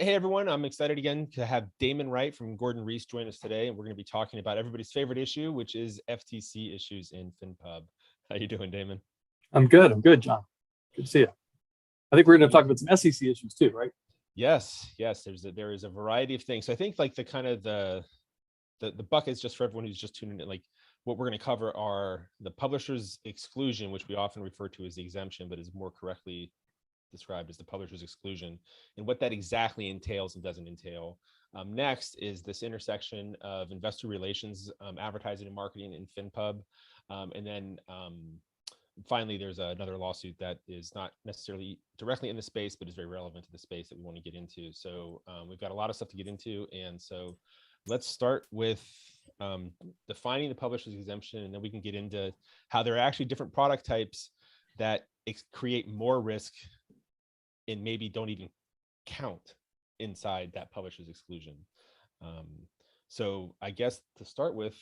Hey everyone, I'm excited again to have Damon Wright from Gordon Rees join us today, and we're going to be talking about everybody's favorite issue, which is FTC issues in Finpub. How you doing, Damon? I'm good, John. Good to see you. I think we're going to talk about some SEC issues too, right? Yes. There is a variety of things. So I think like the buckets, just for everyone who's just tuning in, like what we're going to cover are the publisher's exclusion, which we often refer to as the exemption, but is more correctly described as the publisher's exclusion, and what that exactly entails and doesn't entail. Next is this intersection of investor relations, advertising and marketing in Finpub. And then finally, there's another lawsuit that is not necessarily directly in the space, but is very relevant to the space that we want to get into. So we've got a lot of stuff to get into. And so let's start with defining the publisher's exemption, and then we can get into how there are actually different product types that create more risk and maybe don't even count inside that publisher's exclusion. So I guess to start with,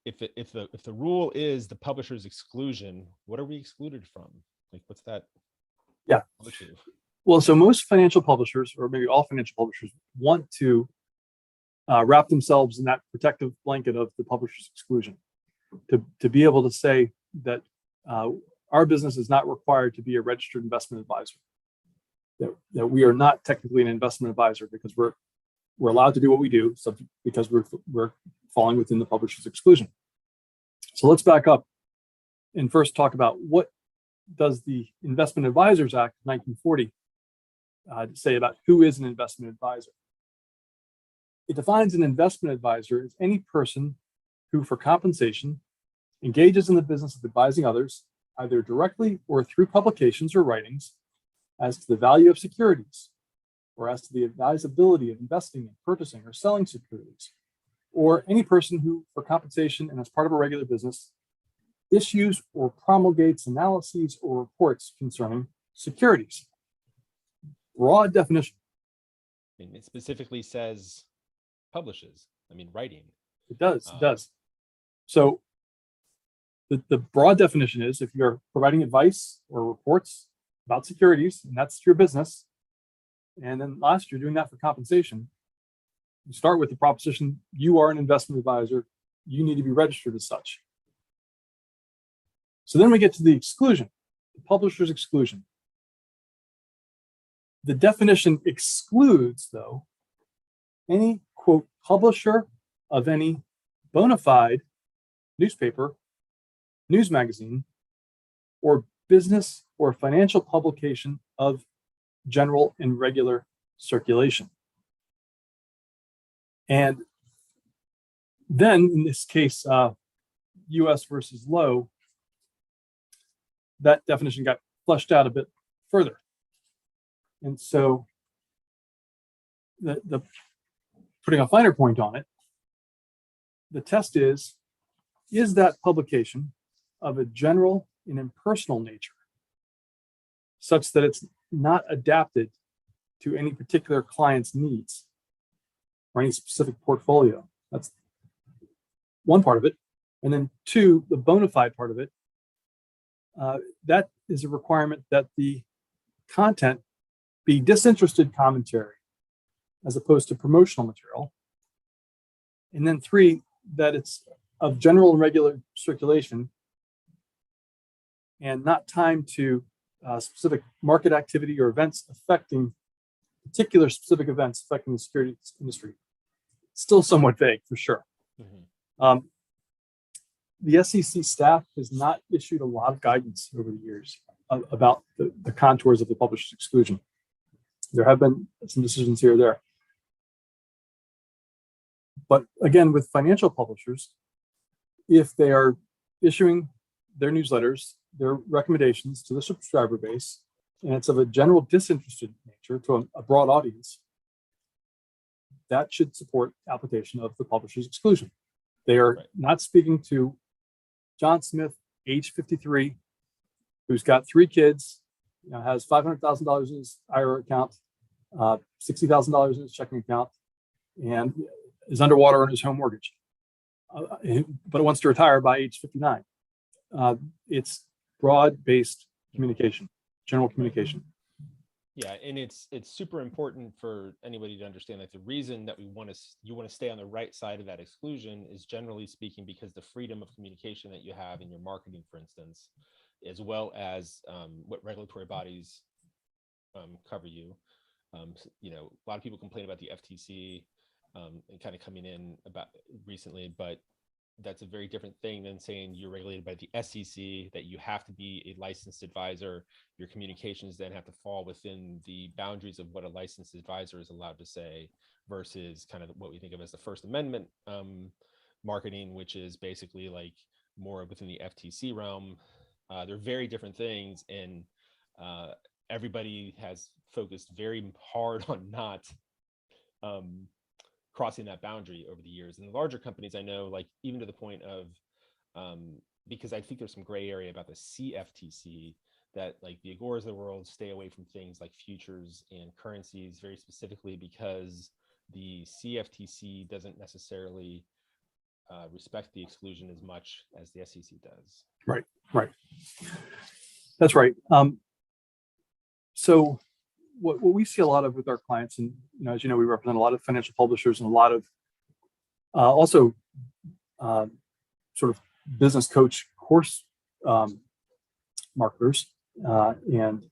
if the rule is the publisher's exclusion, what are we excluded from? Like, what's that? Yeah. Well, so most financial publishers, or maybe all financial publishers, want to wrap themselves in that protective blanket of the publisher's exclusion, to be able to say that our business is not required to be a registered investment advisor. That we are not technically an investment advisor because we're allowed to do what we do, because we're falling within the publisher's exclusion. So let's back up and first talk about what does the Investment Advisors Act of 1940 say about who is an investment advisor. It defines an investment advisor as any person who, for compensation, engages in the business of advising others, either directly or through publications or writings, as to the value of securities, or as to the advisability of investing in, purchasing, or selling securities, or any person who, for compensation and as part of a regular business, issues or promulgates analyses or reports concerning securities. Broad definition. And it specifically says publishes, writing. It does. So the broad definition is, if you're providing advice or reports about securities, and that's your business, and then last you're doing that for compensation, you start with the proposition you are an investment advisor, you need to be registered as such. So then we get to the exclusion, the publisher's exclusion. The definition excludes, though, any, quote, publisher of any bona fide newspaper, news magazine, or business or financial publication of general and regular circulation. And then in this case, US versus Lowe, that definition got fleshed out a bit further. And so the putting a finer point on it, the test is that publication of a general and impersonal nature, such that it's not adapted to any particular client's needs or any specific portfolio? That's one part of it. And then two, the bona fide part of it, that is a requirement that the content be disinterested commentary as opposed to promotional material. And then three, that it's of general and regular circulation and not timed to specific market activity or events affecting particular specific events affecting the securities industry. Still somewhat vague, for sure. Mm-hmm. The SEC staff has not issued a lot of guidance over the years about the contours of the publisher's exclusion. There have been some decisions here or there. But again, with financial publishers, if they are issuing their newsletters, their recommendations to the subscriber base, and it's of a general disinterested nature to a broad audience, that should support application of the publisher's exclusion. They are not speaking to John Smith, age 53, who's got 3 kids, has $500,000 in his IRA account, $60,000 in his checking account, and is underwater on his home mortgage, but wants to retire by age 59. It's broad-based communication, general communication. Yeah, and it's super important for anybody to understand that the reason that you want to stay on the right side of that exclusion is generally speaking because the freedom of communication that you have in your marketing, for instance, as well as what regulatory bodies cover you. A lot of people complain about the FTC and kind of coming in about recently, but that's a very different thing than saying you're regulated by the SEC, that you have to be a licensed advisor. Your communications then have to fall within the boundaries of what a licensed advisor is allowed to say versus kind of what we think of as the First Amendment marketing, which is basically like more within the FTC realm. They're very different things. And everybody has focused very hard on not crossing that boundary over the years. And the larger companies, I know, like even to the point of, because I think there's some gray area about the CFTC, that like the Agoras of the world stay away from things like futures and currencies very specifically because the CFTC doesn't necessarily respect the exclusion as much as the SEC does. Right. That's right. So what we see a lot of with our clients, and as you know, we represent a lot of financial publishers and a lot of also sort of business coach course marketers, and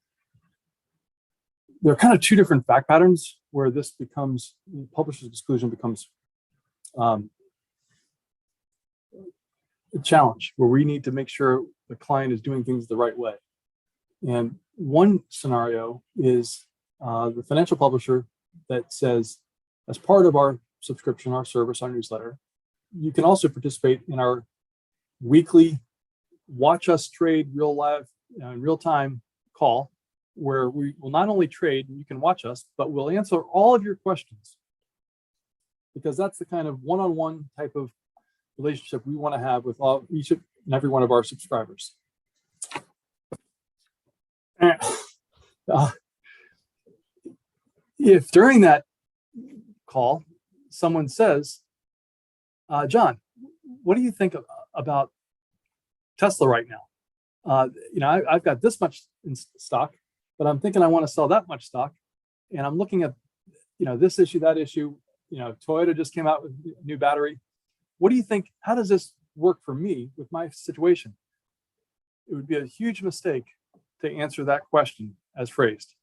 there are kind of two different fact patterns where this becomes publisher's exclusion becomes a challenge, where we need to make sure the client is doing things the right way. And one scenario is the financial publisher that says, as part of our subscription, our service, our newsletter, you can also participate in our weekly watch us trade real time call, where we will not only trade and you can watch us, but we'll answer all of your questions, because that's the kind of one-on-one type of relationship we want to have with each and every one of our subscribers. If during that call someone says, John, what do you think about Tesla right now? I've got this much in stock, but I'm thinking I want to sell that much stock, and I'm looking at this issue, that issue. Toyota just came out with a new battery. What do you think? How does this work for me with my situation? It would be a huge mistake to answer that question as phrased.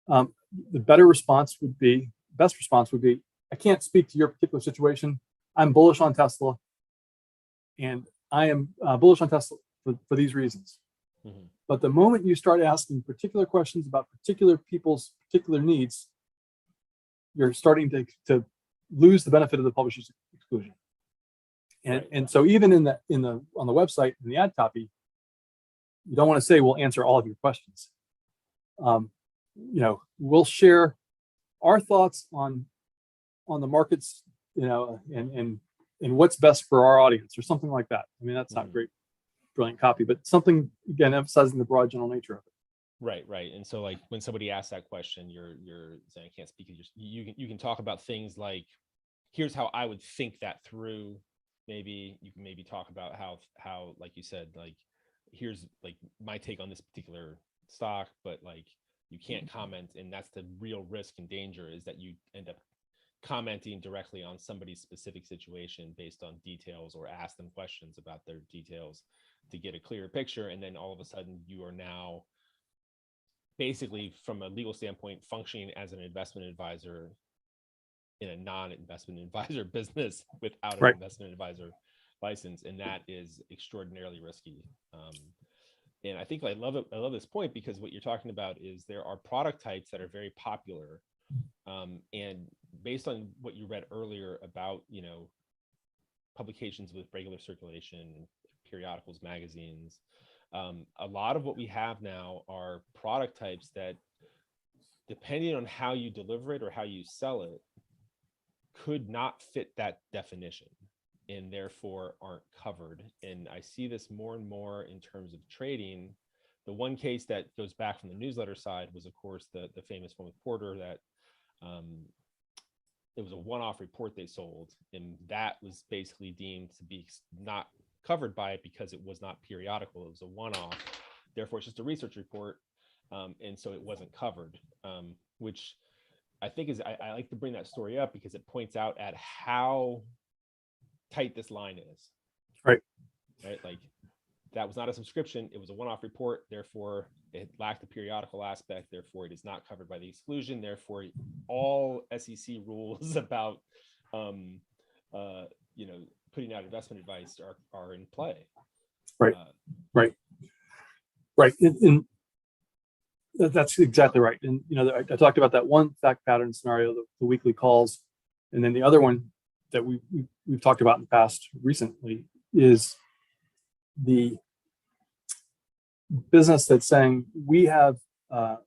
The best response would be, I can't speak to your particular situation. I'm bullish on Tesla, and I am bullish on Tesla for these reasons. Mm-hmm. But the moment you start asking particular questions about particular people's particular needs, you're starting to lose the benefit of the publisher's exclusion. And so even on the website, in the ad copy, you don't want to say we'll answer all of your questions. We'll share our thoughts on the markets, and what's best for our audience, or something like that. I mean, that's not great, brilliant copy, but something, again, emphasizing the broad general nature of it. Right. And so, like, when somebody asks that question, you're saying, I can't speak. You can talk about things like, here's how I would think that through. Maybe you can talk about how, like you said, like, here's like my take on this particular stock, but like you can't comment, and that's the real risk and danger, is that you end up commenting directly on somebody's specific situation based on details, or ask them questions about their details to get a clearer picture, and then all of a sudden you are now basically, from a legal standpoint, functioning as an investment advisor in a non-investment advisor business without an investment advisor license, and that is extraordinarily risky. And I think I love this point, because what you're talking about is there are product types that are very popular, and based on what you read earlier about publications with regular circulation, periodicals, magazines, a lot of what we have now are product types that, depending on how you deliver it or how you sell it, could not fit that definition, and therefore aren't covered. And I see this more and more in terms of trading. The one case that goes back from the newsletter side was, of course, the famous one with Porter, that it was a one-off report they sold, and that was basically deemed to be not covered by it because it was not periodical. It was a one-off. Therefore, it's just a research report. and so it wasn't covered, which I think is, I like to bring that story up because it points out at how tight this line is. Right. Right. Like that was not a subscription. It was a one-off report. Therefore, it lacked the periodical aspect. Therefore, it is not covered by the exclusion. Therefore, all SEC rules about, putting out investment advice are in play. Right. Right. And that's exactly right. And, I talked about that one fact pattern scenario, the weekly calls. And then the other one that we've talked about in the past recently is the business that's saying we have an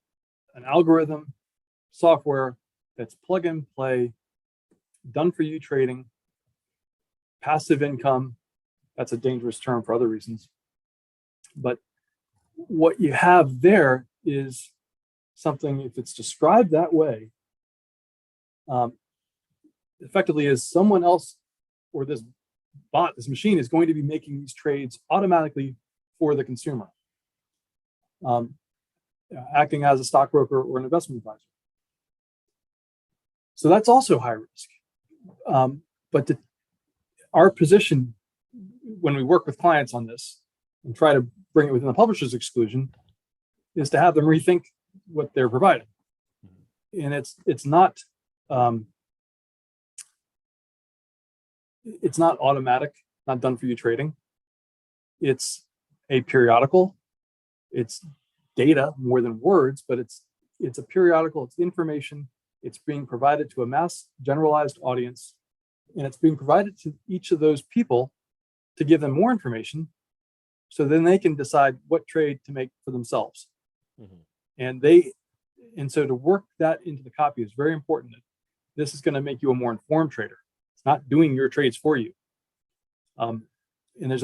algorithm software that's plug and play, done for you trading, passive income. That's a dangerous term for other reasons. But what you have there is something, if it's described that way, effectively is someone else, or this bot, this machine is going to be making these trades automatically for the consumer, acting as a stockbroker or an investment advisor. So that's also high risk. But our position when we work with clients on this and try to bring it within the publisher's exclusion is to have them rethink what they're providing. And it's not automatic, not done for you trading. It's a periodical. It's data more than words, but it's a periodical. It's information. It's being provided to a mass generalized audience, and it's being provided to each of those people to give them more information, so then they can decide what trade to make for themselves. And so to work that into the copy is very important. This is going to make you a more informed trader. It's not doing your trades for you. And there's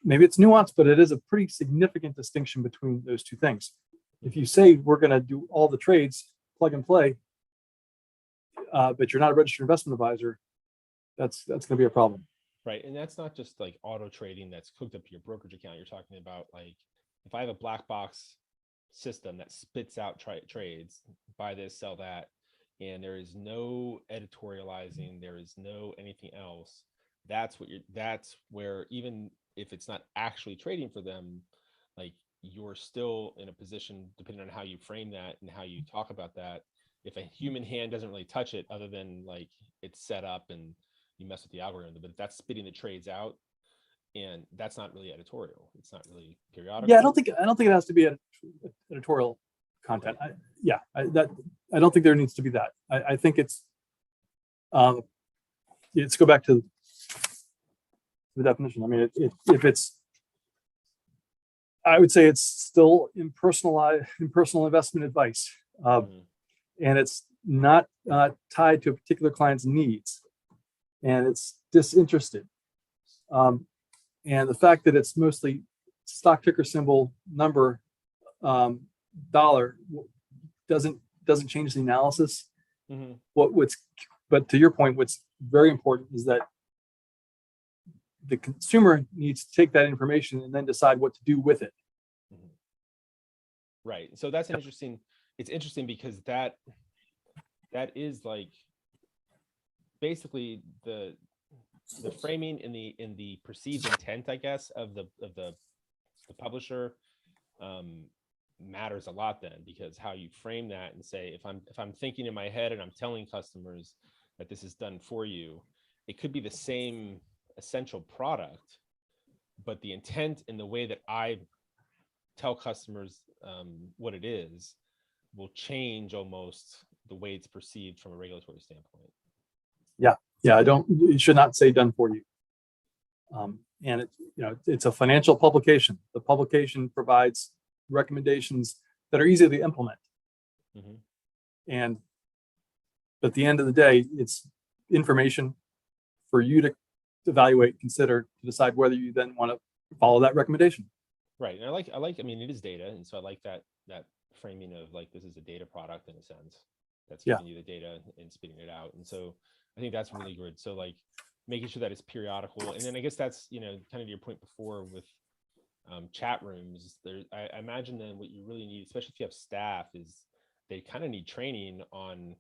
maybe it's nuanced, but it is a pretty significant distinction between those two things. If you say we're going to do all the trades, plug and play, but you're not a registered investment advisor, that's going to be a problem. Right. And that's not just like auto trading that's hooked up to your brokerage account. You're talking about, like, if I have a black box system that spits out trades, buy this, sell that, and there is no editorializing, there is no anything else, that's where, even if it's not actually trading for them, like, you're still in a position, depending on how you frame that and how you talk about that, if a human hand doesn't really touch it, other than like it's set up and you mess with the algorithm, but if that's spitting the trades out, and that's not really editorial, it's not really periodical. Yeah, I don't think it has to be editorial content. I don't think there needs to be that. I think it's let's go back to the definition. I mean, if it's, I would say it's still impersonal investment advice, and it's not tied to a particular client's needs, and it's disinterested. And the fact that it's mostly stock ticker symbol number dollar doesn't change the analysis. But to your point, what's very important is that the consumer needs to take that information and then decide what to do with it. Right. So that's it's interesting because that is like basically the framing in the perceived intent, I guess, of the publisher matters a lot then, because how you frame that and say, if I'm thinking in my head and I'm telling customers that this is done for you, it could be the same essential product, but the intent and the way that I tell customers what it is will change almost the way it's perceived from a regulatory standpoint. Yeah, it should not say done for you. And it's a financial publication. The publication provides recommendations that are easy to implement. And at the end of the day, it's information for you to evaluate, consider, to decide whether you then want to follow that recommendation. Right. And I mean, it is data. And so I like that framing of, like, this is a data product in a sense that's giving you the data and spitting it out. And so I think that's really good. So, like, making sure that it's periodical. And then I guess that's, kind of your point before with chat rooms. I imagine then what you really need, especially if you have staff, is they kind of need training on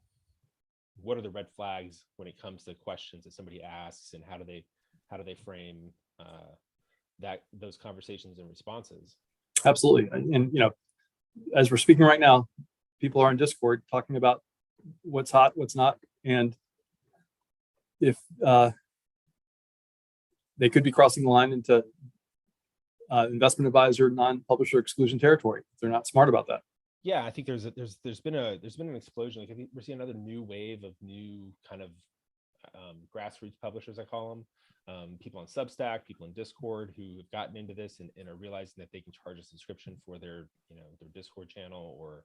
what are the red flags when it comes to questions that somebody asks, and how do they frame those conversations and responses. Absolutely. And as we're speaking right now, people are in Discord talking about what's hot, what's not, and if they could be crossing the line into investment advisor, non-publisher exclusion territory if they're not smart about that. Yeah, I think there's been an explosion. Like, I think we're seeing another new wave of new kind of grassroots publishers, I call them. People on Substack, people in Discord who have gotten into this and are realizing that they can charge a subscription for their Discord channel or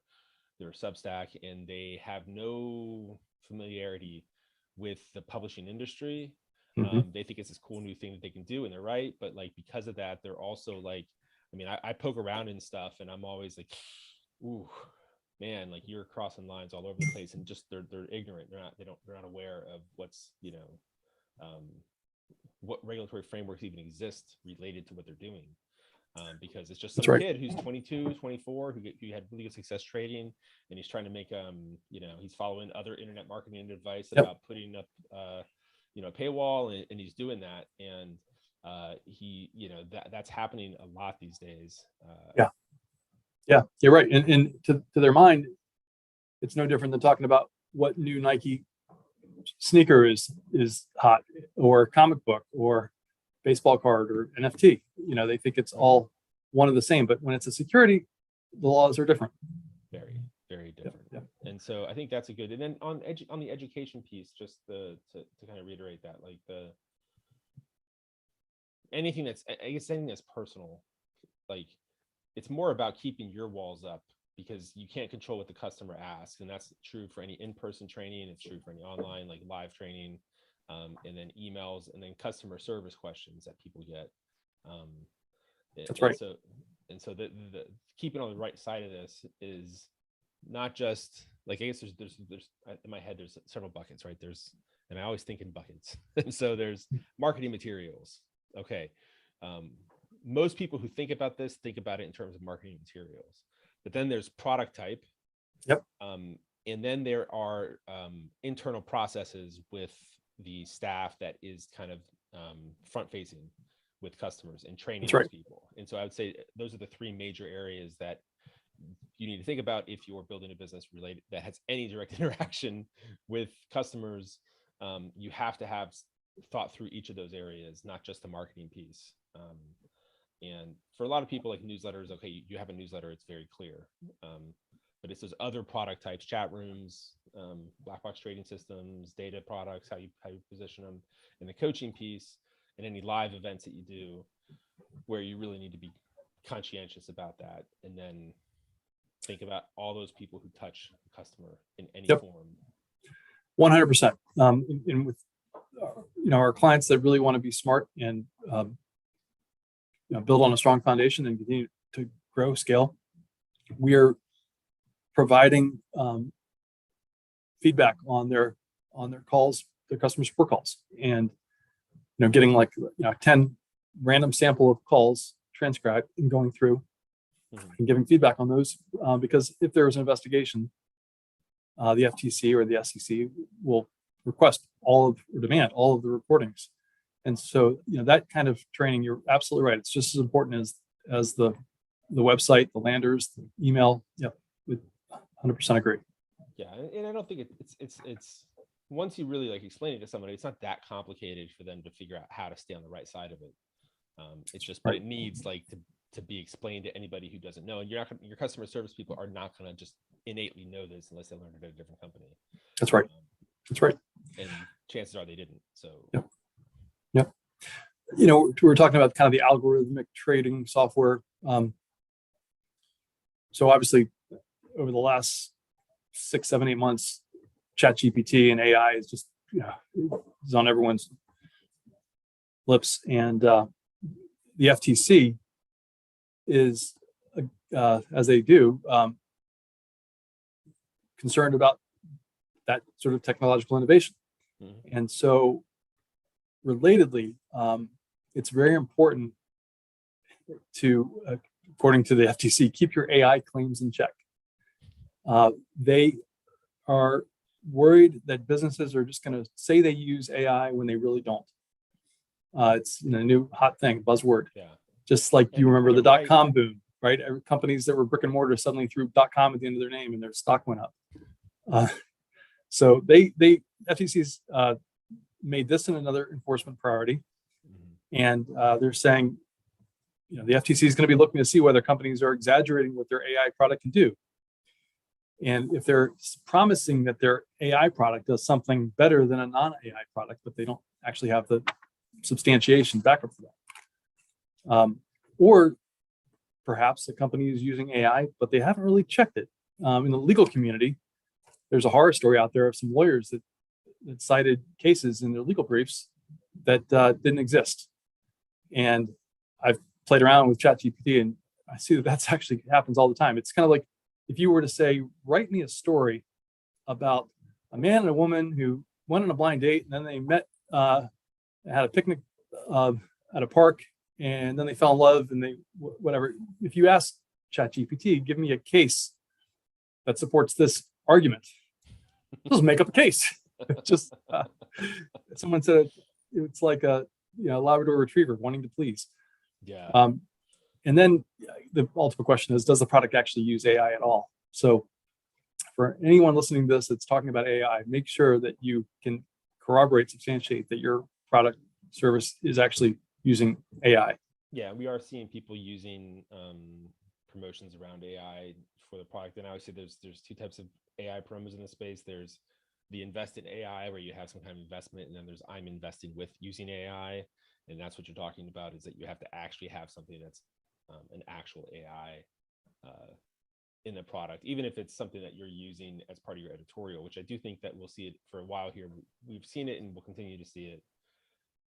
their Substack, and they have no familiarity with the publishing industry. They think it's this cool new thing that they can do, and they're right. But like, because of that, they're also like, I mean, I poke around and stuff, and I'm always like, ooh, man, like, you're crossing lines all over the place, and just they're ignorant. They're not aware of what's what regulatory frameworks even exist related to what they're doing. Because it's just some kid who's 22, 24, who had really good success trading, and he's trying to make he's following other internet marketing advice about putting up a paywall, and he's doing that, and that's happening a lot these days. Yeah, you're right. And to their mind, it's no different than talking about what new Nike sneaker is hot, or comic book, or baseball card, or NFT. They think it's all one of the same, but when it's a security, the laws are different. Very, very different. Yeah. And so I think that's a good. And then on the education piece, just to kind of reiterate that, like, anything that's personal, like, it's more about keeping your walls up, because you can't control what the customer asks, and that's true for any in-person training. It's true for any online, like, live training, and then emails, and then customer service questions that people get. That's right. And so the keeping on the right side of this is not just like, I guess there's in my head there's several buckets, right? And I always think in buckets. And so there's marketing materials. Okay. Most people who think about this think about it in terms of marketing materials, but then there's product type. Yep. And then there are internal processes with the staff that is kind of front facing with customers and training those people. And so I would say those are the three major areas that you need to think about if you're building a business related that has any direct interaction with customers. You have to have thought through each of those areas, not just the marketing piece. And for a lot of people, like, newsletters, okay, you have a newsletter, it's very clear. But it's those other product types, chat rooms, black box trading systems, data products, how you position them, and the coaching piece, and any live events that you do, where you really need to be conscientious about that, and then think about all those people who touch the customer in any form. 100%. And with our clients that really want to be smart and build on a strong foundation and continue to grow, scale, we are providing feedback on their calls, their customer support calls, and getting like 10 random sample of calls transcribed and going through and giving feedback on those, because if there is an investigation, the FTC or the SEC will request or demand all of the recordings. And so that kind of training, you're absolutely right, it's just as important as the website, the landers, the email. Yep, 100% agree. Yeah, and I don't think it's once you really explain it to somebody, it's not that complicated for them to figure out how to stay on the right side of it. It's just, but it needs to be explained to anybody who doesn't know, and your customer service people are not going to just innately know this unless they learned it at a different company. That's right. That's right. And chances are they didn't. So. Yep. We were talking about kind of the algorithmic trading software. So obviously, over the last 6, 7, 8 months, ChatGPT and AI is just is on everyone's lips, and the FTC is, as they do, concerned about that sort of technological innovation. Mm-hmm. And so, relatedly, it's very important to, according to the FTC, keep your AI claims in check. They are worried that businesses are just going to say they use AI when they really don't. It's a new hot thing, buzzword. Yeah. Just like And you remember the right. .com boom, right? Companies that were brick and mortar suddenly threw .com at the end of their name and their stock went up. So FTC's made this another enforcement priority, and they're saying, the FTC is going to be looking to see whether companies are exaggerating what their AI product can do. And if they're promising that their AI product does something better than a non-AI product, but they don't actually have the substantiation backup for that. Or perhaps the company is using AI, but they haven't really checked it. In the legal community, there's a horror story out there of some lawyers that cited cases in their legal briefs that didn't exist. And I've played around with ChatGPT, and I see that that's actually happens all the time. It's kind of like if you were to say, write me a story about a man and a woman who went on a blind date, and then they met, had a picnic at a park, and then they fell in love, and they whatever. If you ask ChatGPT, give me a case that supports this argument, just make up a case. Just someone said it's like a Labrador Retriever wanting to please. Yeah. And then the ultimate question is, does the product actually use AI at all? So for anyone listening to this that's talking about AI, make sure that you can corroborate, substantiate that your product service is actually using AI. Yeah, we are seeing people using promotions around AI for the product. And obviously there's two types of AI promos in the space. There's the invest in AI, where you have some kind of investment, and then there's I'm investing with using AI. And that's what you're talking about, is that you have to actually have something that's an actual AI in the product, even if it's something that you're using as part of your editorial, which I do think that we'll see it for a while here. We've seen it and we'll continue to see it,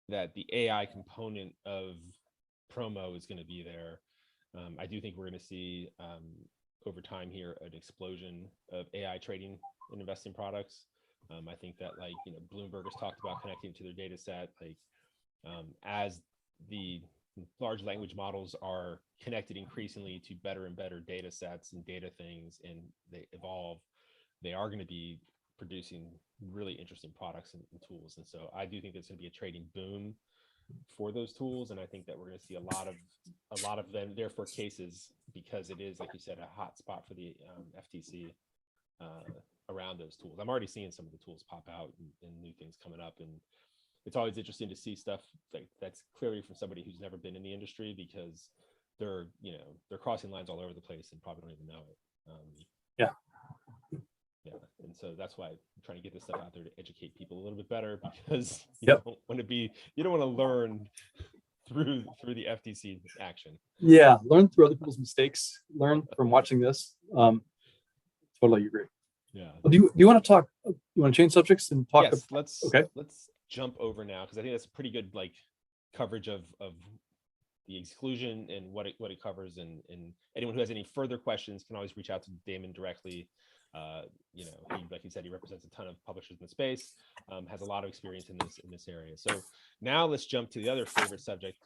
that the AI component of promo is going to be there. I do think we're going to see over time here an explosion of AI trading and investing products. I think that Bloomberg has talked about connecting to their data set, as the large language models are connected increasingly to better and better data sets and data things, and they evolve, they are going to be producing really interesting products and tools. And so I do think there's going to be a trading boom for those tools, and I think that we're going to see a lot of them therefore cases, because it is, like you said, a hot spot for the FTC around those tools. I'm already seeing some of the tools pop out and new things coming up, and it's always interesting to see stuff that's clearly from somebody who's never been in the industry, because they're crossing lines all over the place and probably don't even know it. Yeah, and so that's why I'm trying to get this stuff out there to educate people a little bit better, because you don't want to learn through the FTC action. Yeah, learn through other people's mistakes. Learn from watching this. Totally agree. Yeah. Well, do you want to talk? You want to change subjects and talk? Yes. Let's jump over now, because I think that's a pretty good coverage of the exclusion and what it covers. And anyone who has any further questions can always reach out to Damon directly. He, like you said, he represents a ton of publishers in the space, has a lot of experience in this area. So now let's jump to the other favorite subject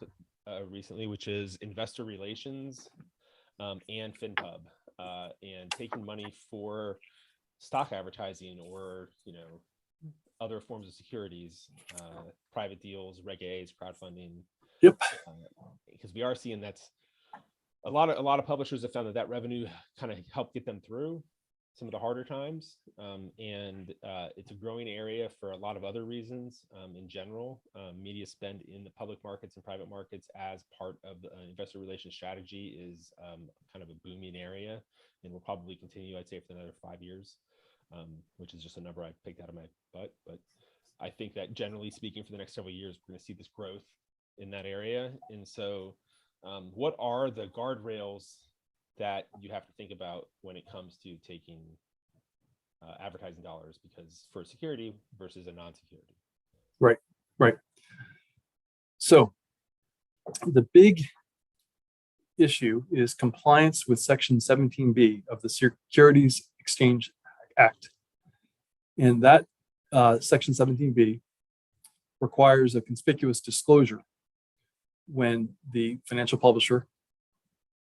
recently, which is investor relations and Finpub, and taking money for stock advertising or other forms of securities, private deals, Reg A's, crowdfunding. Yep. Because we are seeing that a lot of publishers have found that revenue kind of helped get them through some of the harder times, and it's a growing area for a lot of other reasons. In general, media spend in the public markets and private markets as part of the investor relations strategy is kind of a booming area, and will probably continue, I'd say, for another 5 years, which is just a number I picked out of my butt. But I think that generally speaking, for the next several years, we're going to see this growth in that area. And so what are the guardrails that you have to think about when it comes to taking advertising dollars, because for security versus a non-security? Right. So the big issue is compliance with Section 17B of the Securities Exchange Act. And that Section 17B requires a conspicuous disclosure when the financial publisher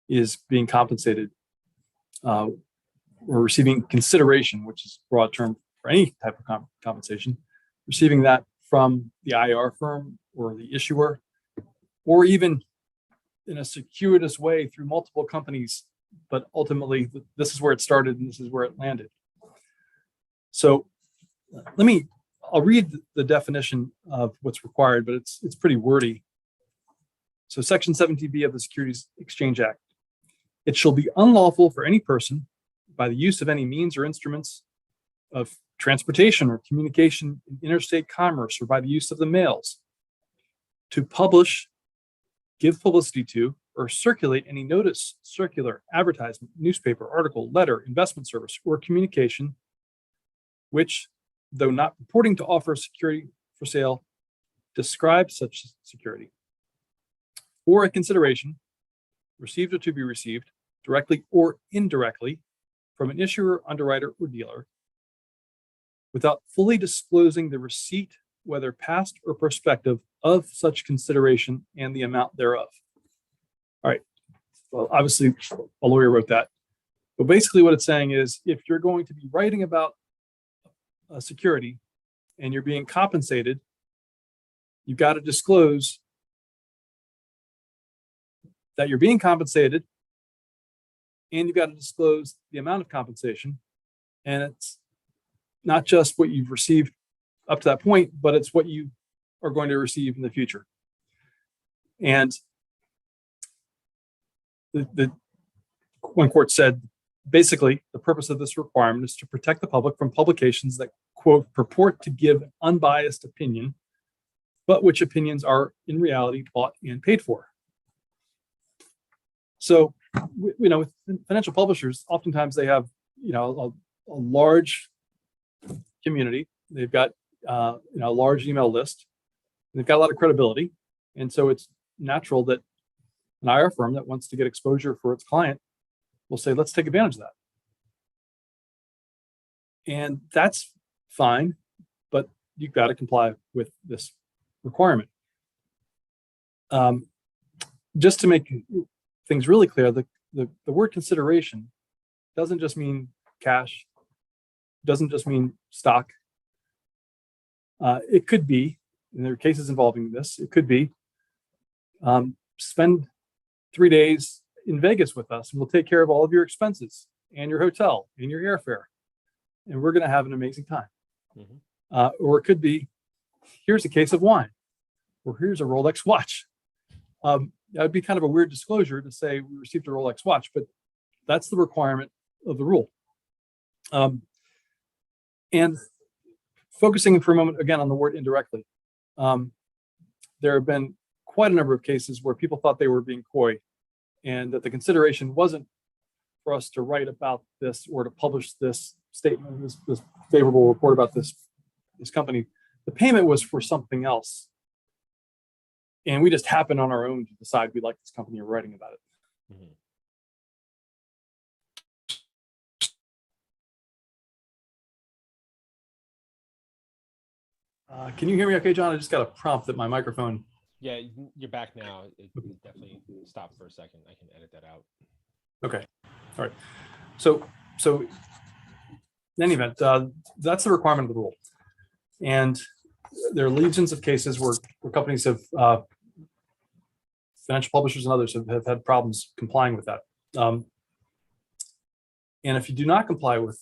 is being compensated or receiving consideration, which is a broad term for any type of compensation, receiving that from the IR firm or the issuer, or even in a circuitous way through multiple companies, but ultimately this is where it started and this is where it landed. So I'll read the definition of what's required, but it's pretty wordy. So Section 17B of the Securities Exchange Act. It shall be unlawful for any person, by the use of any means or instruments of transportation or communication in interstate commerce, or by the use of the mails, to publish, give publicity to, or circulate any notice, circular, advertisement, newspaper, article, letter, investment service, or communication, which, though not purporting to offer security for sale, describes such security, or a consideration, received or to be received, directly or indirectly, from an issuer, underwriter, or dealer, without fully disclosing the receipt, whether past or prospective, of such consideration and the amount thereof. All right. Well, obviously, a lawyer wrote that. But basically what it's saying is, if you're going to be writing about a security and you're being compensated, you've got to disclose that you're being compensated, and you've got to disclose the amount of compensation. And it's not just what you've received up to that point, but it's what you are going to receive in the future. And the one court said, basically, the purpose of this requirement is to protect the public from publications that, quote, purport to give unbiased opinion, but which opinions are in reality bought and paid for. So, with financial publishers, oftentimes they have, a large community. They've got, a large email list. They've got a lot of credibility. And so it's natural that an IR firm that wants to get exposure for its client will say, let's take advantage of that. And that's fine, but you've got to comply with this requirement. Just to make things really clear, the word consideration doesn't just mean cash, doesn't just mean stock. It could be, and there are cases involving this, it could be spend 3 days in Vegas with us and we'll take care of all of your expenses and your hotel and your airfare. And we're going to have an amazing time. Mm-hmm. Or it could be, here's a case of wine, or here's a Rolex watch. That would be kind of a weird disclosure to say we received a Rolex watch, but that's the requirement of the rule. And focusing for a moment again on the word indirectly, there have been quite a number of cases where people thought they were being coy, and that the consideration wasn't for us to write about this or to publish this statement, this favorable report about this company. The payment was for something else. And we just happened on our own to decide we like this company and writing about it. Mm-hmm. Can you hear me okay, John? I just got a prompt that my microphone. Yeah, you're back now. It definitely stopped for a second. I can edit that out. Okay. All right. So in any event, that's the requirement of the rule. And there are legions of cases where companies have, financial publishers and others have had problems complying with that. And if you do not comply with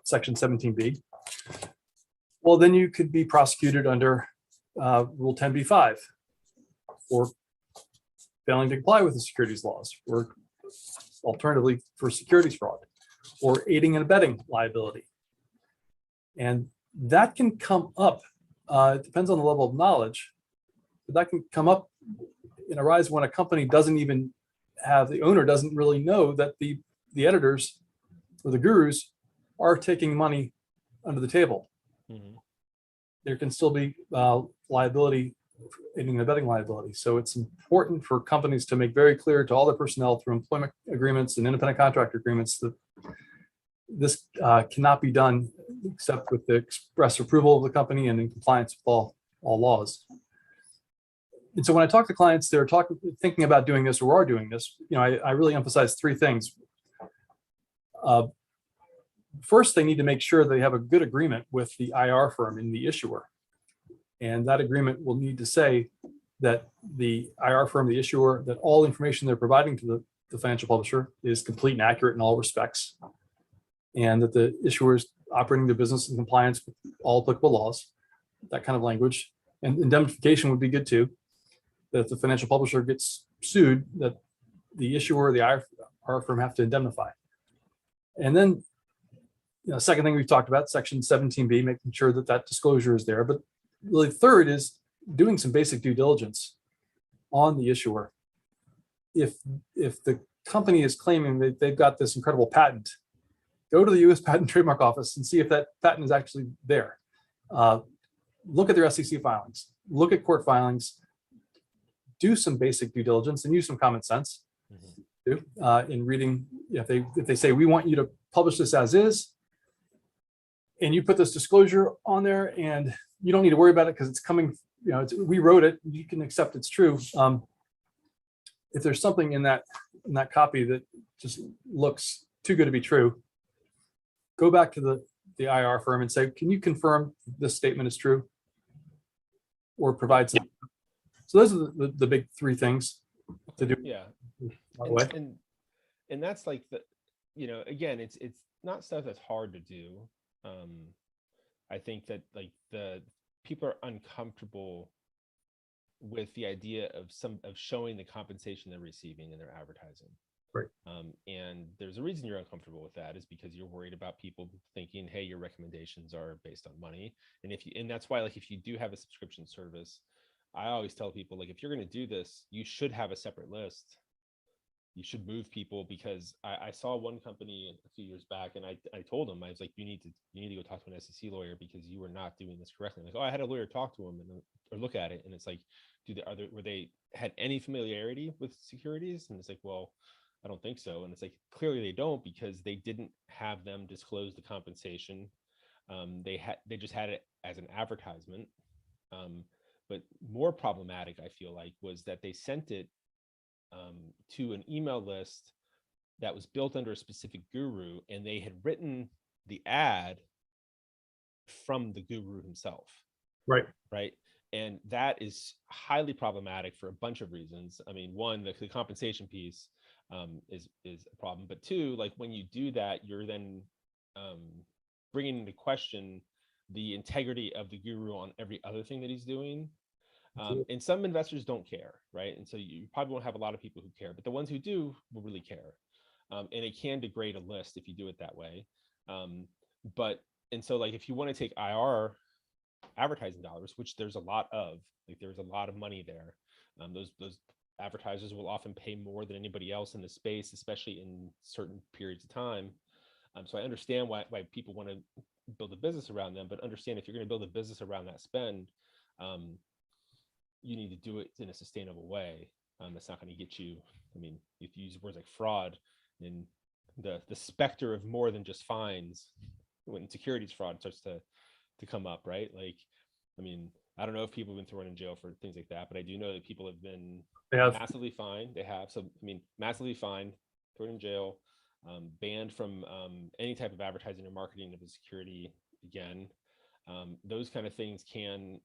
Section 17B, well, then you could be prosecuted under Rule 10b-5 for failing to comply with the securities laws, or alternatively for securities fraud, or aiding and abetting liability. And that can come up, it depends on the level of knowledge, but that can come up and arise when a company doesn't even have, the owner doesn't really know that the editors or the gurus are taking money under the table. Mm-hmm. There can still be liability, aiding and abetting liability. So it's important for companies to make very clear to all their personnel through employment agreements and independent contractor agreements that this cannot be done except with the express approval of the company and in compliance with all laws. And so when I talk to clients, they're thinking about doing this or are doing this, I really emphasize three things. First, they need to make sure they have a good agreement with the IR firm and the issuer. And that agreement will need to say that the IR firm, the issuer, that all information they're providing to the financial publisher is complete and accurate in all respects. And that the issuer is operating their business in compliance with all applicable laws, that kind of language. And indemnification would be good too. That if the financial publisher gets sued, that the issuer or the IR firm have to indemnify. And then, second thing we've talked about, section 17B, making sure that that disclosure is there. But really, third is doing some basic due diligence on the issuer. If the company is claiming that they've got this incredible patent, go to the U.S. Patent and Trademark Office and see if that patent is actually there. Look at their SEC filings, look at court filings, do some basic due diligence and use some common sense too, in reading. If they say, we want you to publish this as is, and you put this disclosure on there and you don't need to worry about it because it's coming, we wrote it, you can accept it's true. If there's something in that copy that just looks too good to be true, go back to the IR firm and say, can you confirm this statement is true? Or provide some. So those are the big three things to do. Yeah. And that's like again, it's not stuff that's hard to do. I think that like the people are uncomfortable with the idea of showing the compensation they're receiving in their advertising. Right. And there's a reason you're uncomfortable with that, is because you're worried about people thinking, hey, your recommendations are based on money. And that's why, like, if you do have a subscription service, I always tell people, like, if you're going to do this, you should have a separate list. You should move people, because I saw one company a few years back, and I told them, I was like, you need to go talk to an SEC lawyer because you were not doing this correctly. Like, oh, I had a lawyer talk to him or look at it, and it's like, were they had any familiarity with securities? And it's like, well, I don't think so. And it's like, clearly they don't, because they didn't have them disclose the compensation. They just had it as an advertisement. But more problematic, I feel like, was that they sent it to an email list that was built under a specific guru, and they had written the ad from the guru himself. Right. And that is highly problematic for a bunch of reasons. I mean, one, the compensation piece is a problem, but two, like, when you do that, you're then bringing into question the integrity of the guru on every other thing that he's doing. And some investors don't care, right? And so you probably won't have a lot of people who care, but the ones who do will really care. And it can degrade a list if you do it that way. And so, like, if you want to take IR advertising dollars, which there's a lot of, like, there's a lot of money there. Those advertisers will often pay more than anybody else in the space, especially in certain periods of time. So I understand why people want to build a business around them, but understand, if you're going to build a business around that spend, you need to do it in a sustainable way. That's not going to get you. I mean, if you use words like fraud, and the specter of more than just fines when securities fraud starts to come up, right? Like, I mean, I don't know if people have been thrown in jail for things like that, but I do know that people have been massively fined. They have. So, I mean, massively fined, thrown in jail, banned from any type of advertising or marketing of a security again. Those kind of things can,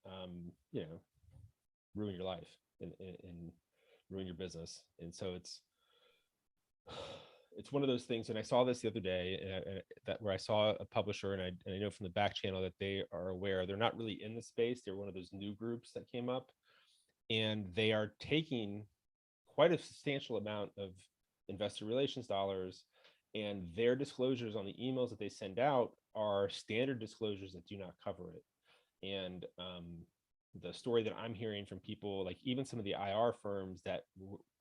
ruin your life and ruin your business. And so it's one of those things. And I saw this the other day, where I saw a publisher, and I know from the back channel that they are aware, they're not really in the space. They're one of those new groups that came up, and they are taking quite a substantial amount of investor relations dollars, and their disclosures on the emails that they send out are standard disclosures that do not cover it. And the story that I'm hearing from people, like even some of the IR firms that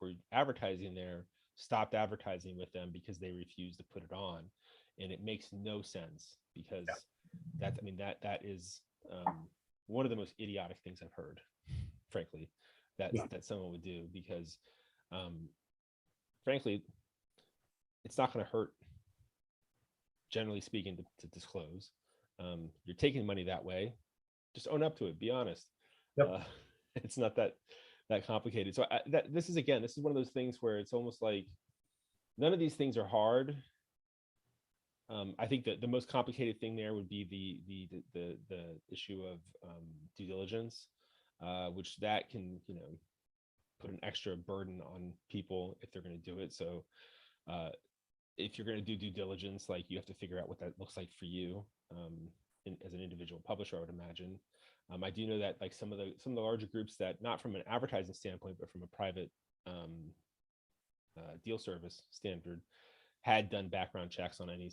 were advertising there, stopped advertising with them because they refused to put it on. And it makes no sense, because that is one of the most idiotic things I've heard, frankly, that someone would do, because frankly, it's not going to hurt, generally speaking, to disclose. You're taking money that way. Just own up to it. Be honest. Yep. It's not that that complicated. So this is one of those things where it's almost like none of these things are hard. I think that the most complicated thing there would be the issue of due diligence, which that can, put an extra burden on people if they're going to do it. So if you're going to do due diligence, like you have to figure out what that looks like for you as an individual publisher, I would imagine. I do know that like some of the larger groups that, not from an advertising standpoint, but from a private deal service standard, had done background checks on any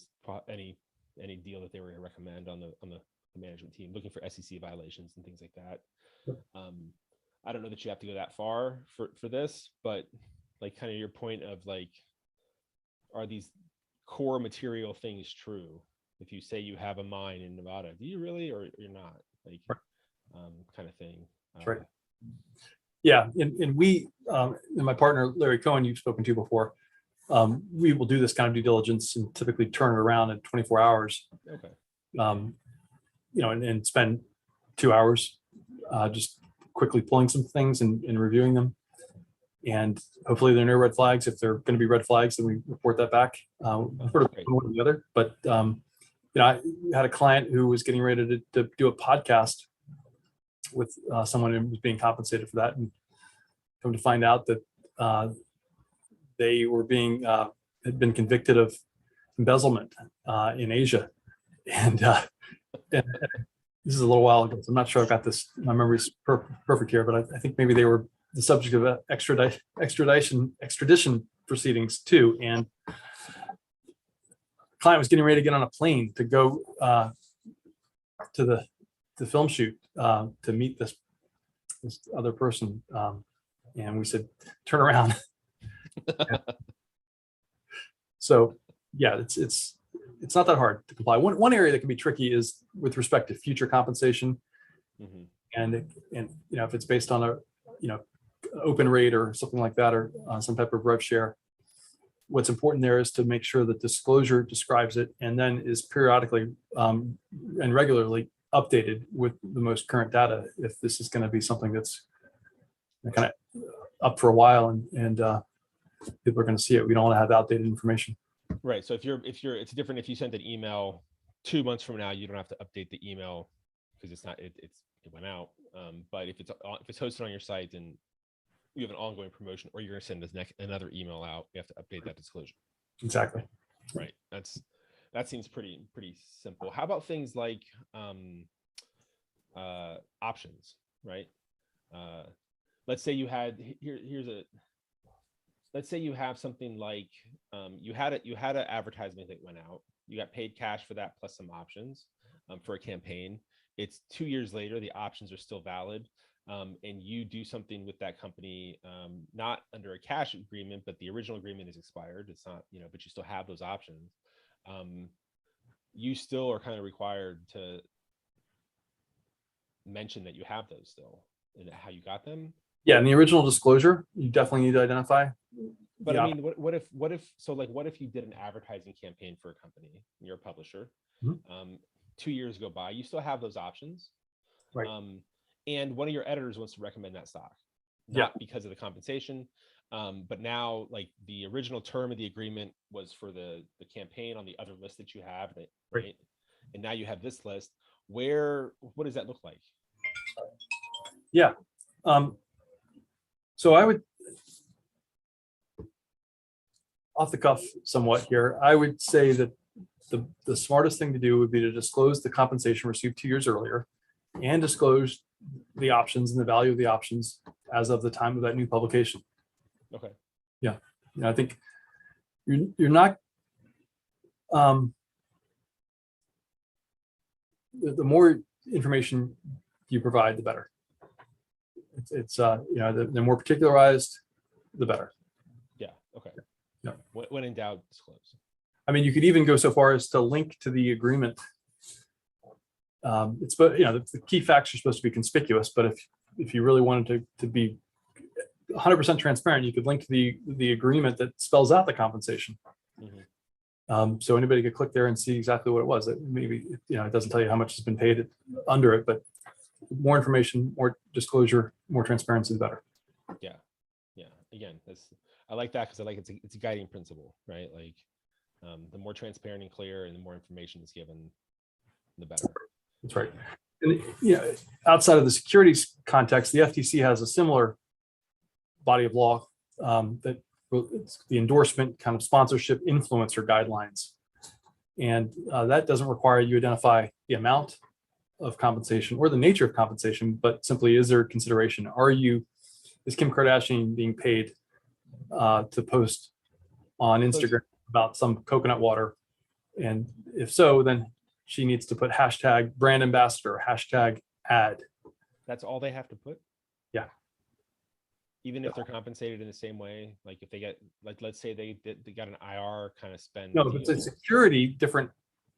deal that they were going to recommend on the management team, looking for SEC violations and things like that. I don't know that you have to go that far for this, but like kind of your point of like, are these core material things true? If you say you have a mine in Nevada, do you really, or you're not? Like, kind of thing. That's right. Yeah, and we, and my partner Larry Cohen, you've spoken to before, we will do this kind of due diligence and typically turn it around in 24 hours. Okay. And spend 2 hours just quickly pulling some things and reviewing them. And hopefully there are no red flags. If there are going to be red flags, then we report that back. Sort of one or the other. But I had a client who was getting ready to do a podcast with someone who was being compensated for that, and come to find out that they were had been convicted of embezzlement in Asia, and this is a little while ago, so I'm not sure I've got this. My memory's perfect here, but I think maybe they were the subject of extradition proceedings too. And the client was getting ready to get on a plane to go to the film shoot to meet this other person, and we said, turn around. So yeah, it's not that hard to comply. One area that can be tricky is with respect to future compensation. Mm-hmm. And if it's based on a open rate or something like that, or some type of rev share, what's important there is to make sure that disclosure describes it and then is periodically and regularly updated with the most current data, if this is going to be something that's kind of up for a while and people are going to see it. We don't want to have outdated information. Right. So it's different if you send an email 2 months from now, you don't have to update the email because it went out. But if it's hosted on your site and you have an ongoing promotion, or you're going to send another email out, you have to update that disclosure. Exactly. Right. That seems pretty simple. How about things like options, right? Let's say you had let's say you have something like you had an advertisement that went out. You got paid cash for that plus some options for a campaign. It's 2 years later, the options are still valid, and you do something with that company, not under a cash agreement, but the original agreement is expired. It's not, but you still have those options. You still are kind of required to mention that you have those still and how you got them. Yeah, in the original disclosure, you definitely need to identify. But I mean, what if you did an advertising campaign for a company, you're a publisher, Mm-hmm. 2 years go by, you still have those options. Right. And one of your editors wants to recommend that stock, not because of the compensation, but now like the original term of the agreement was for the campaign on the other list that you have, right? And now you have this list. What does that look like? Yeah. So I would, off the cuff somewhat here, I would say that the smartest thing to do would be to disclose the compensation received 2 years earlier and disclose the options and the value of the options as of the time of that new publication. Okay. Yeah. I think you're not, the more information you provide, the better. It's the more particularized, the better. Yeah. Okay. Yeah. When in doubt, disclose. I mean, you could even go so far as to link to the agreement. The key facts are supposed to be conspicuous, but if you really wanted to be 100% transparent, you could link to the agreement that spells out the compensation. Mm-hmm. So anybody could click there and see exactly what it was. Maybe it doesn't tell you how much has been paid under it, but more information, more disclosure, more transparency, the better. Yeah. Again, I like that because I like it's a guiding principle, right? Like the more transparent and clear and the more information is given, the better. That's right. And outside of the securities context, the FTC has a similar body of law that it's the endorsement kind of sponsorship influencer guidelines. And that doesn't require you identify the amount of compensation or the nature of compensation, but simply is there consideration? Is Kim Kardashian being paid to post on Instagram about some coconut water? And if so, then she needs to put hashtag brand ambassador, hashtag ad. That's all they have to put? Yeah. Even if they're compensated in the same way, like if they get, like, let's say they got an IR kind of spend. No, if it's a security, different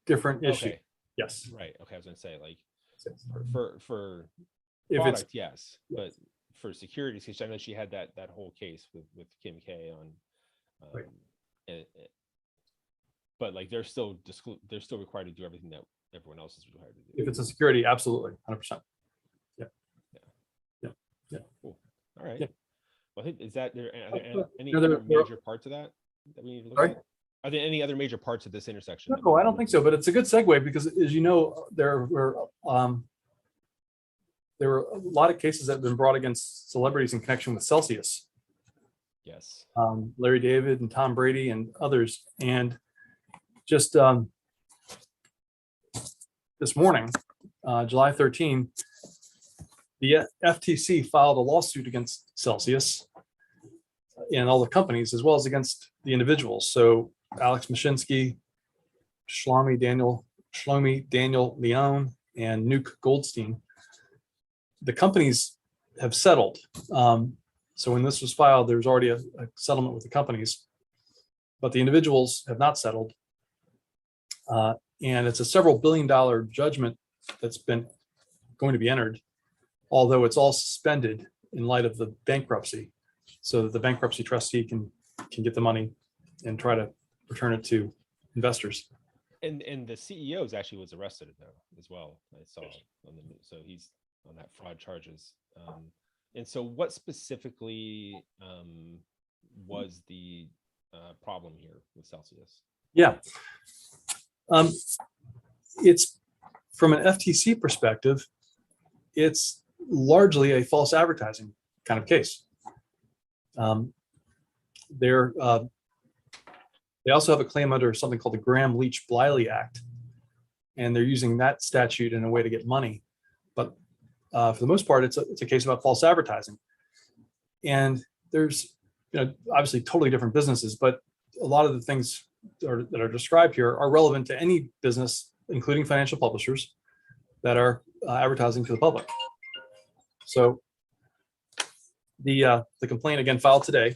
issue. Okay. Yes. Right. Okay. I was gonna say, like, for if product, it's yes, but for securities, because I know she had that whole case with Kim K on, right. But like they're still required to do everything that everyone else is required to do. If it's a security, absolutely, 100%. Yeah. Cool. All right. Yeah. Well, I think are there any other major parts of that we need to look at? Are there any other major parts of this intersection? No, I don't think so. But it's a good segue because, as you know, there were a lot of cases that have been brought against celebrities in connection with Celsius. Yes. Larry David and Tom Brady and others. And just this morning, July 13, the FTC filed a lawsuit against Celsius and all the companies, as well as against the individuals. So Alex Mashinsky, Shlomi Daniel Leone, and Nuke Goldstein. The companies have settled. So when this was filed, there was already a settlement with the companies, but the individuals have not settled. And it's a several billion-dollar judgment that's been going to be entered, although it's all suspended in light of the bankruptcy, so that the bankruptcy trustee can get the money and try to return it to investors. And the CEO actually was arrested though as well. I saw on the news, so he's on that fraud charges. And so, what specifically was the problem here with Celsius? Yeah, it's from an FTC perspective, it's largely a false advertising kind of case. They also have a claim under something called the Graham-Leach-Bliley Act, and they're using that statute in a way to get money. But for the most part, it's a case about false advertising. And there's obviously totally different businesses, but a lot of the things that are described here are relevant to any business, including financial publishers that are advertising to the public. So the complaint, again filed today,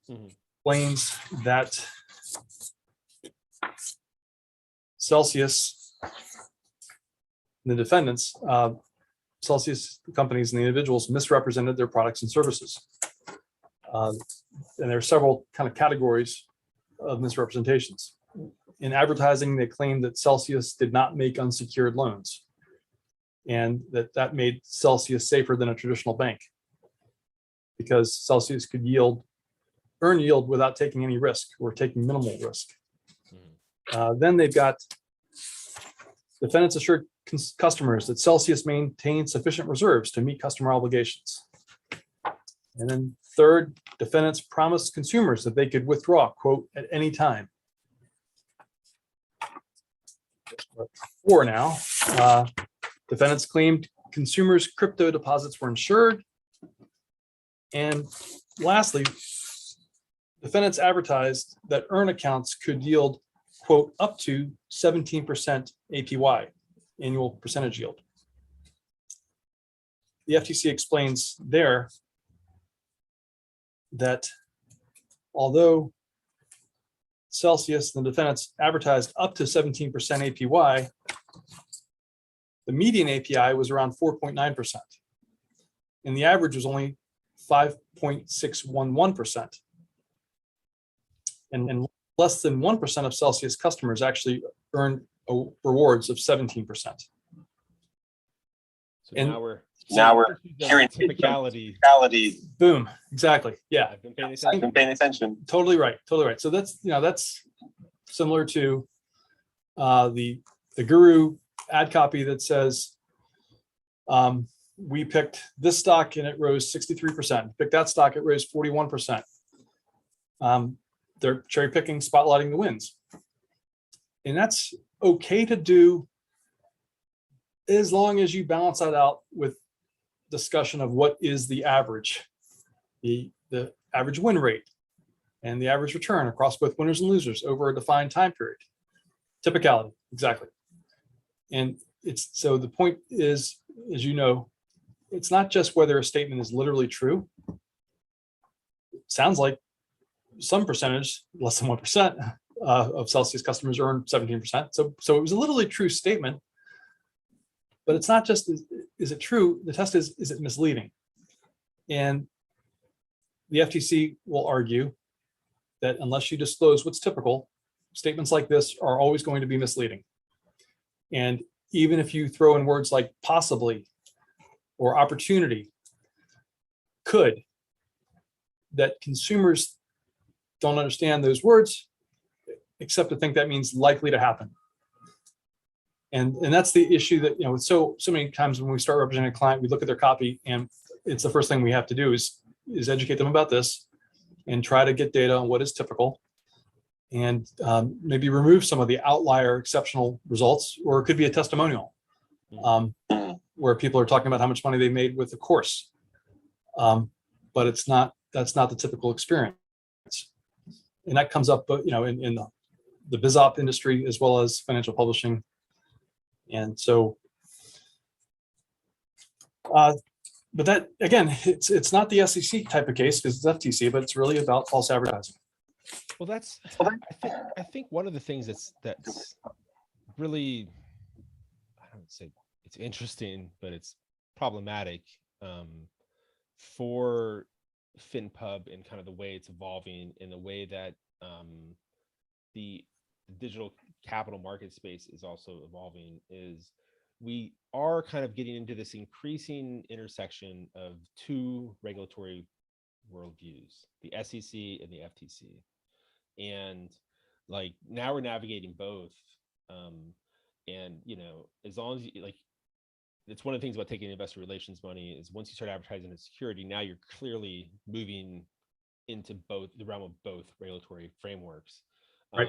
explains that Celsius, the defendants, Celsius companies and the individuals misrepresented their products and services. And there are several kind of categories of misrepresentations. In advertising, they claimed that Celsius did not make unsecured loans, and that made Celsius safer than a traditional bank because Celsius could earn yield without taking any risk or taking minimal risk. Then they've got defendants assured customers that Celsius maintained sufficient reserves to meet customer obligations. And then third, defendants promised consumers that they could withdraw, quote, at any time. Four now, defendants claimed consumers' crypto deposits were insured. And lastly, defendants advertised that earn accounts could yield, quote, up to 17% APY, annual percentage yield. The FTC explains there that although Celsius and the defendants advertised up to 17% APY, the median API was around 4.9%, and the average was only 5.611%. And less than 1% of Celsius customers actually earned rewards of 17%. So And now we're hearing typicality. Boom. Exactly. Yeah. I've been paying I've been paying attention. Totally right. Totally right. So that's, that's similar to the Guru ad copy that says, we picked this stock and it rose 63%. Picked that stock, it rose 41%. They're cherry picking, spotlighting the wins. And that's okay to do as long as you balance that out with discussion of what is the average, the average win rate and the average return across both winners and losers over a defined time period. Typicality, exactly. And so the point is, as you know, it's not just whether a statement is literally true. It sounds like some percentage, less than 1%, of Celsius customers earn 17%. So it was a literally true statement, but it's not just, is it true? The test is it misleading? And the FTC will argue that unless you disclose what's typical, statements like this are always going to be misleading. And even if you throw in words like possibly or opportunity, could, that consumers don't understand those words, except to think that means likely to happen. And that's the issue that, so many times when we start representing a client, we look at their copy and it's the first thing we have to do is educate them about this and try to get data on what is typical and maybe remove some of the outlier exceptional results, or it could be a testimonial where people are talking about how much money they made with the course. But that's not the typical experience. And that comes up, in the biz op industry as well as financial publishing. And so, but that, again, it's not the SEC type of case because it's FTC, but it's really about false advertising. Well, I think one of the things that's really, I don't say it's interesting, but it's problematic for Finpub and kind of the way it's evolving, in the way that the digital capital market space is also evolving, is we are kind of getting into this increasing intersection of two regulatory worldviews, the SEC and the FTC. And like now we're navigating both. And as long as you it's one of the things about taking investor relations money is once you start advertising a security, now you're clearly moving into both the realm of both regulatory frameworks. Right.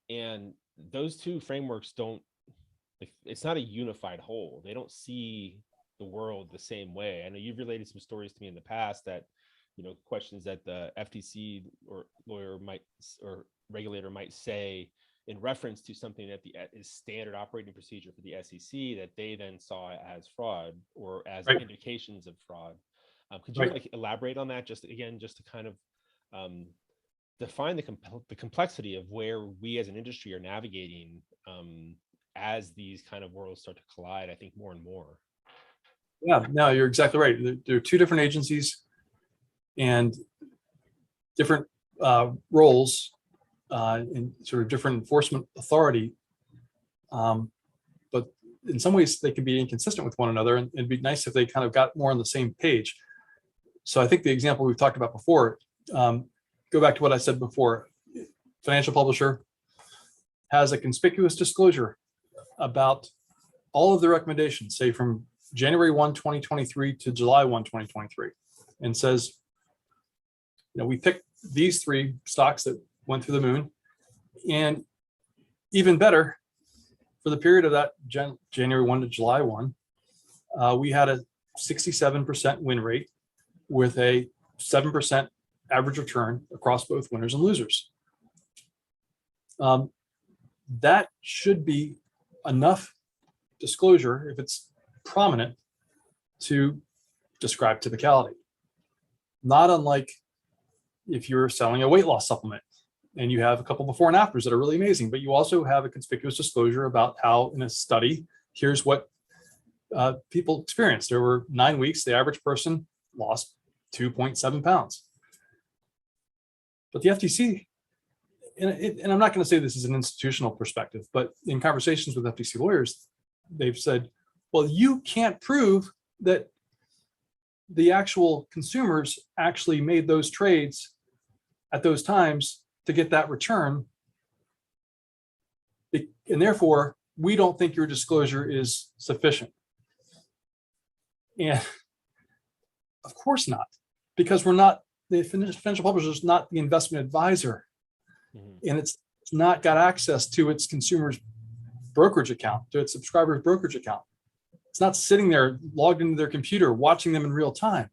And those two frameworks don't, it's not a unified whole. They don't see the world the same way. I know you've related some stories to me in the past that, questions that the FTC or lawyer might, or regulator might say in reference to something that is standard operating procedure for the SEC that they then saw as fraud or as right. indications of fraud. Could you elaborate on that just to kind of define the complexity of where we as an industry are navigating as these kind of worlds start to collide, I think more and more. Yeah, no, you're exactly right. There are two different agencies and different roles and sort of different enforcement authority. But in some ways they can be inconsistent with one another, and it'd be nice if they kind of got more on the same page. So I think the example we've talked about before, go back to what I said before, financial publisher has a conspicuous disclosure about all of the recommendations, say from January 1, 2023 to July 1, 2023, and says, we picked these three stocks that went through the moon, and even better, for the period of that January 1 to July 1, we had a 67% win rate with a 7% average return across both winners and losers. That should be enough disclosure, if it's prominent, to describe typicality. Not unlike if you're selling a weight loss supplement and you have a couple before and afters that are really amazing, but you also have a conspicuous disclosure about how in a study, here's what people experienced. There were 9 weeks, the average person lost 2.7 pounds. But the FTC, and I'm not going to say this is an institutional perspective, but in conversations with FTC lawyers, they've said, Well, you can't prove that the actual consumers actually made those trades at those times to get that return. And therefore, we don't think your disclosure is sufficient. And of course not, because we're not, the financial publisher is not the investment advisor. And it's not got access to its consumer's brokerage account, to its subscriber's brokerage account. It's not sitting there logged into their computer, watching them in real time.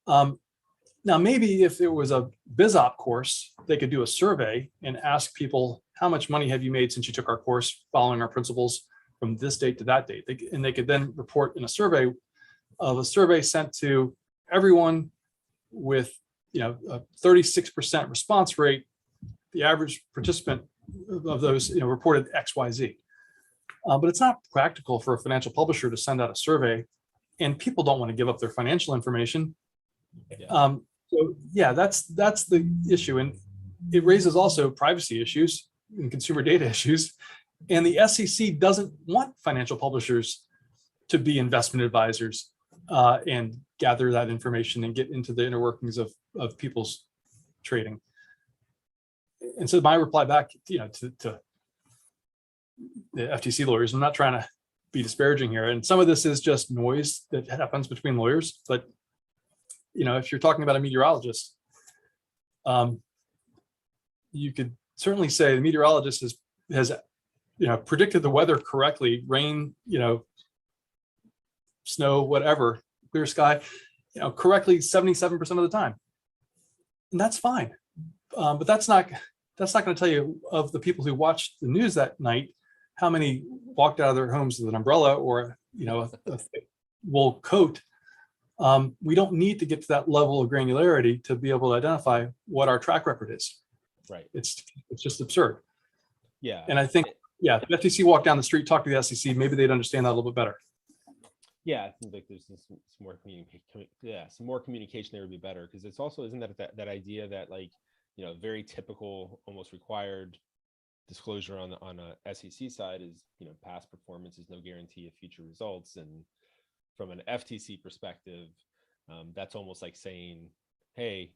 Now, maybe if it was a BizOp course, they could do a survey and ask people, how much money have you made since you took our course following our principles from this date to that date? And they could then report in a survey sent to everyone with, a 36% response rate. The average participant of those, reported XYZ. But it's not practical for a financial publisher to send out a survey, and people don't want to give up their financial information. Yeah. So yeah, that's the issue, and it raises also privacy issues and consumer data issues. And the SEC doesn't want financial publishers to be investment advisors and gather that information and get into the inner workings of people's trading. And so my reply back, to the FTC lawyers, I'm not trying to be disparaging here, and some of this is just noise that happens between lawyers, but if you're talking about a meteorologist, you could certainly say the meteorologist has predicted the weather correctly, rain, snow, whatever, clear sky, correctly 77% of the time, and that's fine. But that's not going to tell you, of the people who watched the news that night, how many walked out of their homes with an umbrella or a wool coat. We don't need to get to that level of granularity to be able to identify what our track record is. Right. It's just absurd. Yeah. And I think, if the FTC walked down the street, talk to the SEC, maybe they'd understand that a little bit better. Yeah, I think like there's some more communication. Yeah, some more communication there would be better, because it's also, isn't that idea that very typical, almost required disclosure on a SEC side is past performance is no guarantee of future results, and from an FTC perspective, that's almost like saying, hey,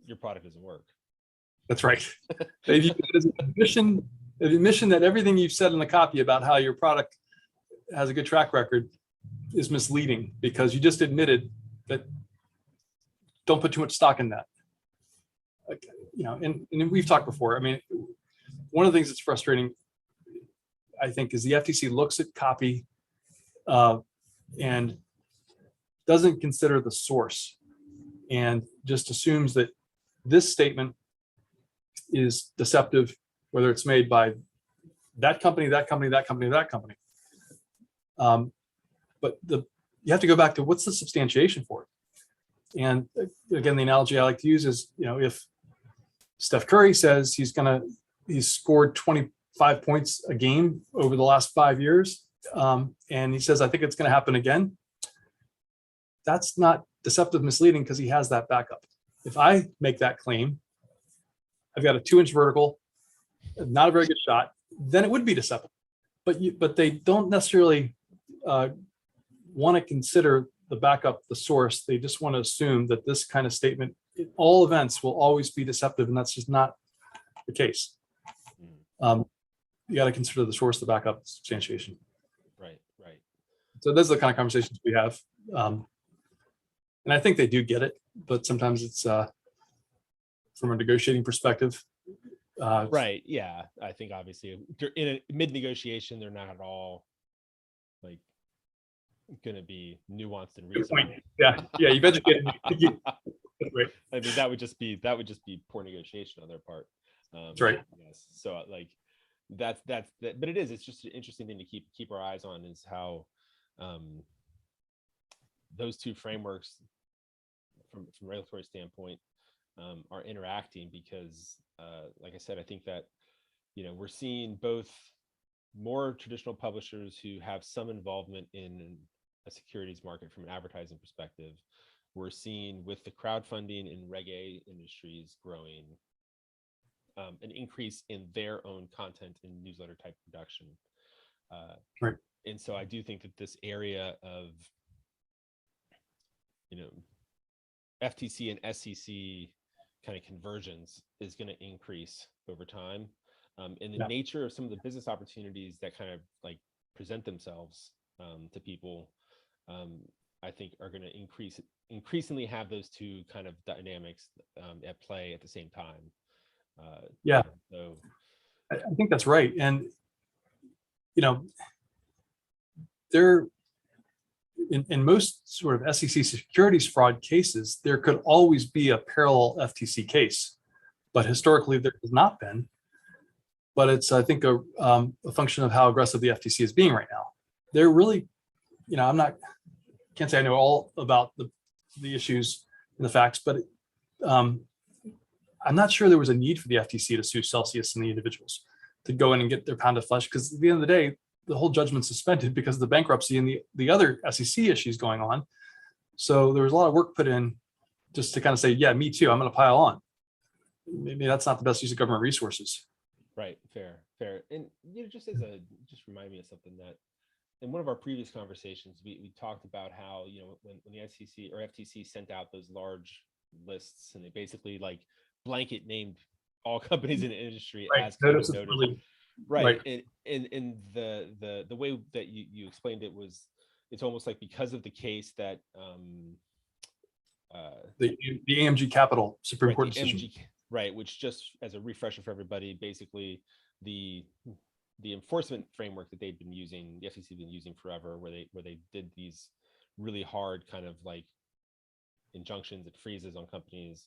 your product doesn't work. That's right. They view it as an admission that everything you've said in the copy about how your product has a good track record is misleading, because you just admitted that. Don't put too much stock in that. And we've talked before. I mean, one of the things that's frustrating, I think, is the FTC looks at copy and doesn't consider the source, and just assumes that this statement is deceptive, whether it's made by that company, that company, that company, that company. But you have to go back to, what's the substantiation for it? And again, the analogy I like to use is, if Steph Curry says he's scored 25 points a game over the last 5 years, and he says, I think it's going to happen again, that's not deceptive misleading, because he has that backup. If I make that claim, I've got a 2-inch vertical, not a very good shot, then it would be deceptive. But they don't necessarily want to consider the backup, the source. They just want to assume that this kind of statement in all events will always be deceptive, and that's just not the case. You got to consider the source, the backup, the substantiation. Right. So those are the kind of conversations we have, and I think they do get it, but sometimes it's from a negotiating perspective. Right. Yeah. I think obviously in a mid-negotiation, they're not at all like going to be nuanced and reasonable. Yeah. You've educated me. Right. I mean, that would just be poor negotiation on their part. That's right. Yes. So like that's but it's just an interesting thing to keep our eyes on, is how those two frameworks from a regulatory standpoint are interacting, because like I said, I think that we're seeing both more traditional publishers who have some involvement in a securities market from an advertising perspective. We're seeing, with the crowdfunding and Reg A industries growing, an increase in their own content and newsletter type production. Right. And so I do think that this area of, FTC and SEC kind of convergence is going to increase over time. And the nature of some of the business opportunities that kind of like present themselves to people, I think are going to increasingly have those two kind of dynamics at play at the same time. So I think that's right. And, there, in most sort of SEC securities fraud cases, there could always be a parallel FTC case, but historically there has not been. But it's, I think, a function of how aggressive the FTC is being right now. They're really, can't say I know all about the issues and the facts, but I'm not sure there was a need for the FTC to sue Celsius and the individuals to go in and get their pound of flesh, because at the end of the day, the whole judgment's suspended because of the bankruptcy and the other SEC issues going on. So there was a lot of work put in just to kind of say, yeah, me too, I'm going to pile on. Maybe that's not the best use of government resources. Right, fair. And just remind me of something that in one of our previous conversations, we talked about how, when the SEC or FTC sent out those large lists and they basically like blanket named all companies in the industry as notice. Right. And the way that you explained it was, it's almost like because of the case that the AMG Capital Supreme Court decision. Right, which, just as a refresher for everybody, basically the enforcement framework that they've been using, the FCC has been using forever, where they did these really hard kind of like injunctions and freezes on companies,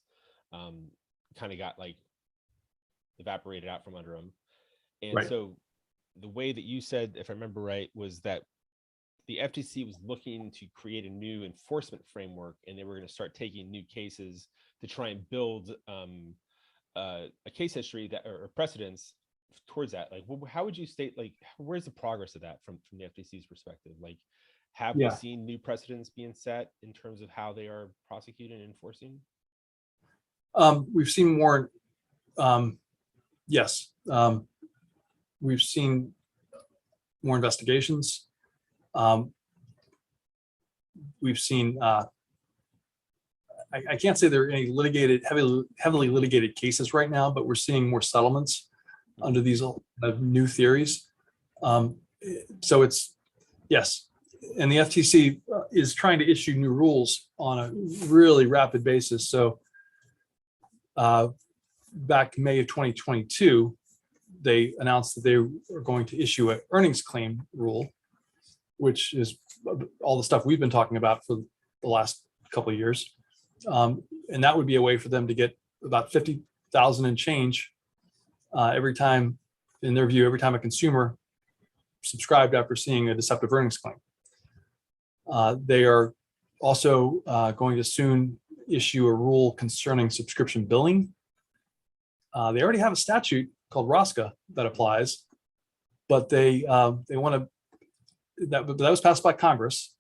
kind of got like evaporated out from under them. And so the way that you said, if I remember right, was that the FTC was looking to create a new enforcement framework, and they were going to start taking new cases to try and build a case history that or precedents towards that. Like, how would you state, like, where's the progress of that from the FTC's perspective? Like, have we seen new precedents being set in terms of how they are prosecuting and enforcing? We've seen more. Yes. We've seen more investigations. We've seen, I can't say there are any heavily litigated cases right now, but we're seeing more settlements under these new theories. So it's, yes. And the FTC is trying to issue new rules on a really rapid basis. So back May of 2022, they announced that they are going to issue an earnings claim rule, which is all the stuff we've been talking about for the last couple of years. And that would be a way for them to get about 50,000 and change every time, in their view, every time a consumer subscribed after seeing a deceptive earnings claim. They are also going to soon issue a rule concerning subscription billing. They already have a statute called ROSCA that applies, but they want to, that was passed by Congress,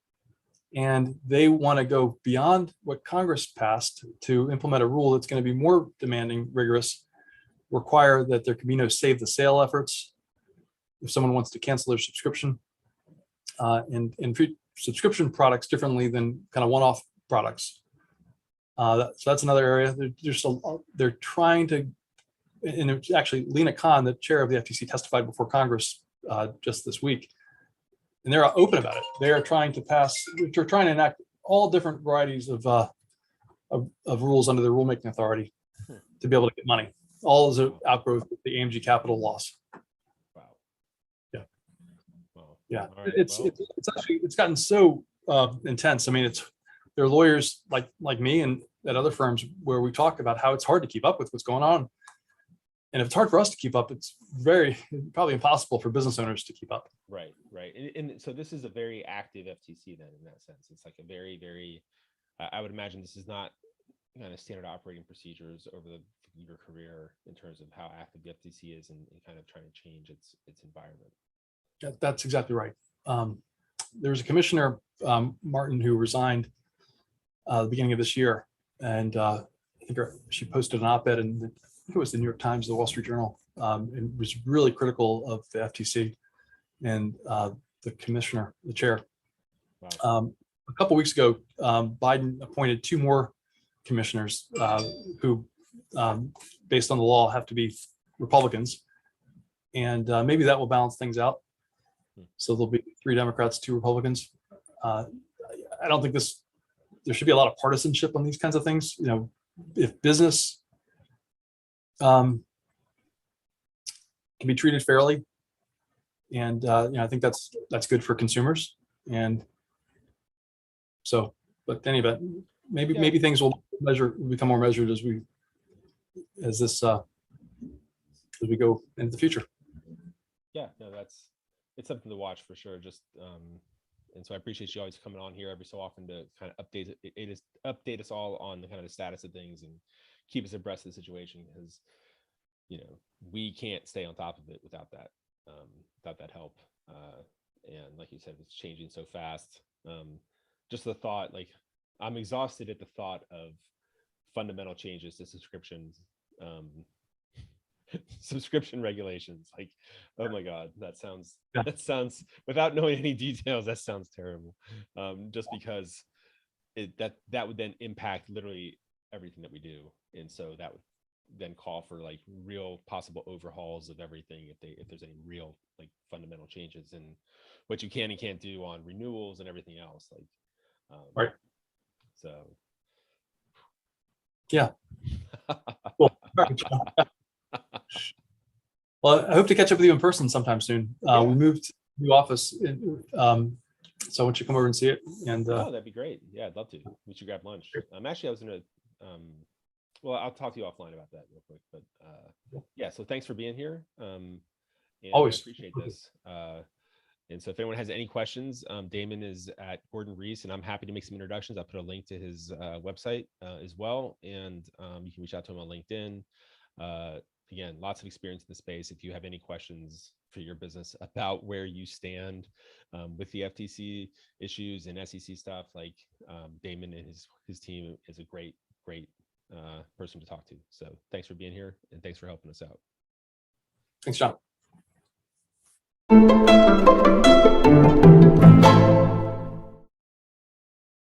and they want to go beyond what Congress passed to implement a rule that's going to be more demanding, rigorous, require that there can be no save the sale efforts if someone wants to cancel their subscription, and treat subscription products differently than kind of one-off products. So that's another area. They're trying to, and it's actually Lena Khan, the chair of the FTC, testified before Congress just this week, and they're open about it. They are trying to enact all different varieties of rules under the rulemaking authority to be able to get money. All as an outgrowth of the AMG Capital loss. Wow. Yeah. Wow. Yeah. Right, it's gotten so intense. I mean, there are lawyers like me and at other firms where we talk about how it's hard to keep up with what's going on. And if it's hard for us to keep up, it's probably impossible for business owners to keep up. Right. And so this is a very active FTC then, in that sense. It's like a very, very, I would imagine this is not kind of standard operating procedures over your career in terms of how active the FTC is and kind of trying to change its environment. That's exactly right. There was a commissioner, Martin, who resigned the beginning of this year. And I think she posted an op-ed in I think it was the New York Times, the Wall Street Journal, and was really critical of the FTC and commissioner, the chair. Wow. A couple weeks ago, Biden appointed 2 more commissioners who, based on the law, have to be Republicans, and maybe that will balance things out. So there'll be 3 Democrats, 2 Republicans. I don't think there should be a lot of partisanship on these kinds of things. You know, if business can be treated fairly, and I think that's good for consumers. And so, but in any event, maybe things will become more measured as we go into the future. Yeah, no, it's something to watch for sure. Just and so I appreciate you always coming on here every so often to kind of update us all on the kind of the status of things and keep us abreast of the situation, because we can't stay on top of it without that help. And like you said, it's changing so fast. Just the thought, like, I'm exhausted at the thought of fundamental changes to subscription regulations. Like, oh my God, that sounds without knowing any details, that sounds terrible. Just because that would then impact literally everything that we do. And so that would then call for like real possible overhauls of everything if there's any real like fundamental changes in what you can and can't do on renewals and everything else. Like, right. So yeah. Well, well, I hope to catch up with you in person sometime soon. We moved to the new office, so I want you to come over and see it. And that'd be great. Yeah, I'd love to. We should grab lunch. Actually, I was gonna. Well, I'll talk to you offline about that real quick. But yeah, so thanks for being here. And always I appreciate this. And so if anyone has any questions, Damon is at Gordon Rees, and I'm happy to make some introductions. I'll put a link to his website as well. And you can reach out to him on LinkedIn. Again, lots of experience in the space. If you have any questions for your business about where you stand with the FTC issues and SEC stuff, like Damon and his team is a great person to talk to. So thanks for being here, and thanks for helping us out. Thanks, John.